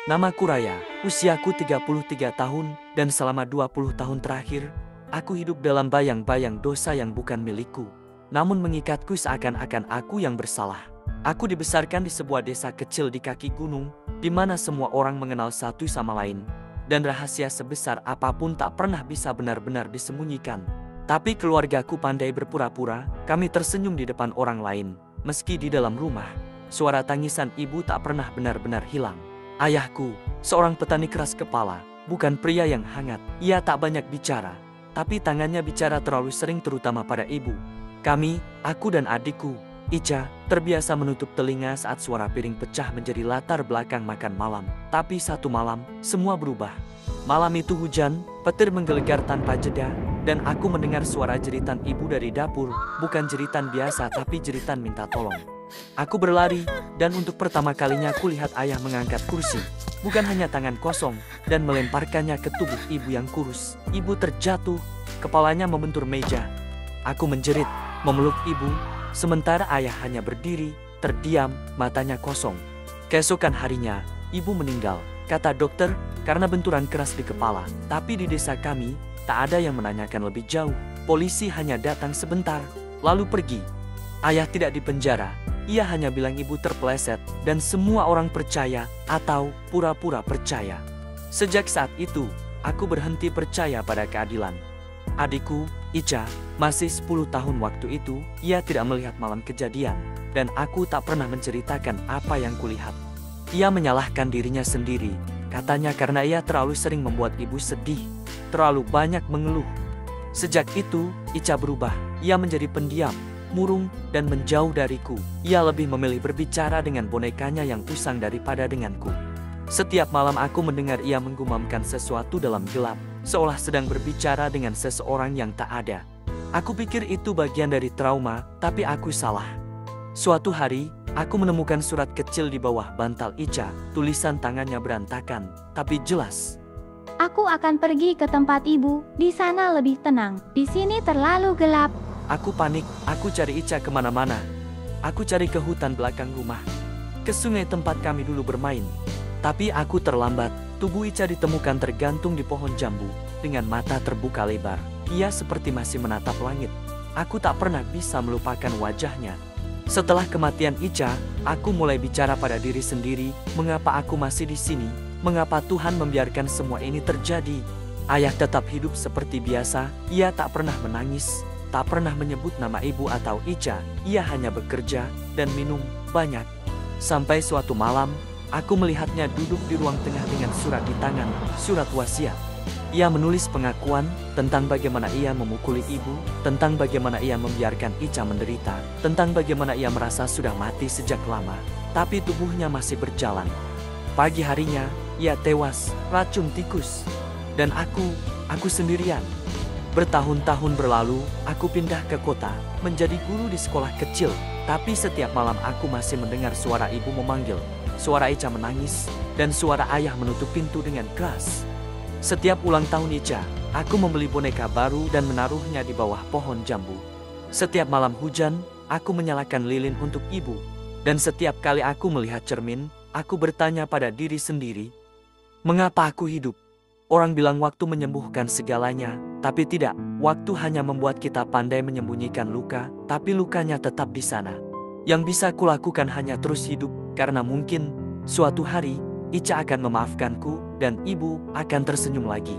Namaku Raya, usiaku 33 tahun, dan selama 20 tahun terakhir, aku hidup dalam bayang-bayang dosa yang bukan milikku. Namun mengikatku seakan-akan aku yang bersalah. Aku dibesarkan di sebuah desa kecil di kaki gunung, di mana semua orang mengenal satu sama lain, dan rahasia sebesar apapun tak pernah bisa benar-benar disembunyikan. Tapi keluargaku pandai berpura-pura, kami tersenyum di depan orang lain, meski di dalam rumah, suara tangisan ibu tak pernah benar-benar hilang. Ayahku, seorang petani keras kepala, bukan pria yang hangat. Ia tak banyak bicara, tapi tangannya bicara terlalu sering terutama pada ibu. Kami, aku dan adikku, Ica, terbiasa menutup telinga saat suara piring pecah menjadi latar belakang makan malam. Tapi satu malam, semua berubah. Malam itu hujan, petir menggelegar tanpa jeda, dan aku mendengar suara jeritan ibu dari dapur, bukan jeritan biasa tapi jeritan minta tolong. Aku berlari, dan untuk pertama kalinya aku lihat ayah mengangkat kursi, bukan hanya tangan kosong, dan melemparkannya ke tubuh ibu yang kurus. Ibu terjatuh, kepalanya membentur meja. Aku menjerit, memeluk ibu, sementara ayah hanya berdiri, terdiam, matanya kosong. Keesokan harinya, ibu meninggal, kata dokter, karena benturan keras di kepala. Tapi di desa kami, tak ada yang menanyakan lebih jauh. Polisi hanya datang sebentar, lalu pergi. Ayah tidak dipenjara. Ia hanya bilang ibu terpeleset, dan semua orang percaya atau pura-pura percaya. Sejak saat itu, aku berhenti percaya pada keadilan. Adikku, Ica, masih 10 tahun waktu itu, ia tidak melihat malam kejadian, dan aku tak pernah menceritakan apa yang kulihat. Ia menyalahkan dirinya sendiri, katanya karena ia terlalu sering membuat ibu sedih, terlalu banyak mengeluh. Sejak itu, Ica berubah, ia menjadi pendiam, murung, dan menjauh dariku. Ia lebih memilih berbicara dengan bonekanya yang usang daripada denganku. Setiap malam aku mendengar ia menggumamkan sesuatu dalam gelap, seolah sedang berbicara dengan seseorang yang tak ada. Aku pikir itu bagian dari trauma, tapi aku salah. Suatu hari, aku menemukan surat kecil di bawah bantal Ica, tulisan tangannya berantakan, tapi jelas. Aku akan pergi ke tempat ibu, di sana lebih tenang, di sini terlalu gelap. Aku panik, aku cari Ica kemana-mana. Aku cari ke hutan belakang rumah, ke sungai tempat kami dulu bermain. Tapi aku terlambat, tubuh Ica ditemukan tergantung di pohon jambu, dengan mata terbuka lebar. Ia seperti masih menatap langit. Aku tak pernah bisa melupakan wajahnya. Setelah kematian Ica, aku mulai bicara pada diri sendiri, mengapa aku masih di sini, mengapa Tuhan membiarkan semua ini terjadi. Ayah tetap hidup seperti biasa, ia tak pernah menangis, tak pernah menyebut nama ibu atau Ica, ia hanya bekerja dan minum banyak. Sampai suatu malam, aku melihatnya duduk di ruang tengah dengan surat di tangan, surat wasiat. Ia menulis pengakuan tentang bagaimana ia memukuli ibu, tentang bagaimana ia membiarkan Ica menderita, tentang bagaimana ia merasa sudah mati sejak lama, tapi tubuhnya masih berjalan. Pagi harinya, ia tewas, racun tikus. Dan aku sendirian. Bertahun-tahun berlalu, aku pindah ke kota, menjadi guru di sekolah kecil. Tapi setiap malam aku masih mendengar suara ibu memanggil, suara Ica menangis, dan suara ayah menutup pintu dengan keras. Setiap ulang tahun Ica, aku membeli boneka baru dan menaruhnya di bawah pohon jambu. Setiap malam hujan, aku menyalakan lilin untuk ibu. Dan setiap kali aku melihat cermin, aku bertanya pada diri sendiri, mengapa aku hidup? Orang bilang waktu menyembuhkan segalanya, tapi tidak. Waktu hanya membuat kita pandai menyembunyikan luka, tapi lukanya tetap di sana. Yang bisa kulakukan hanya terus hidup, karena mungkin suatu hari Ica akan memaafkanku dan ibu akan tersenyum lagi.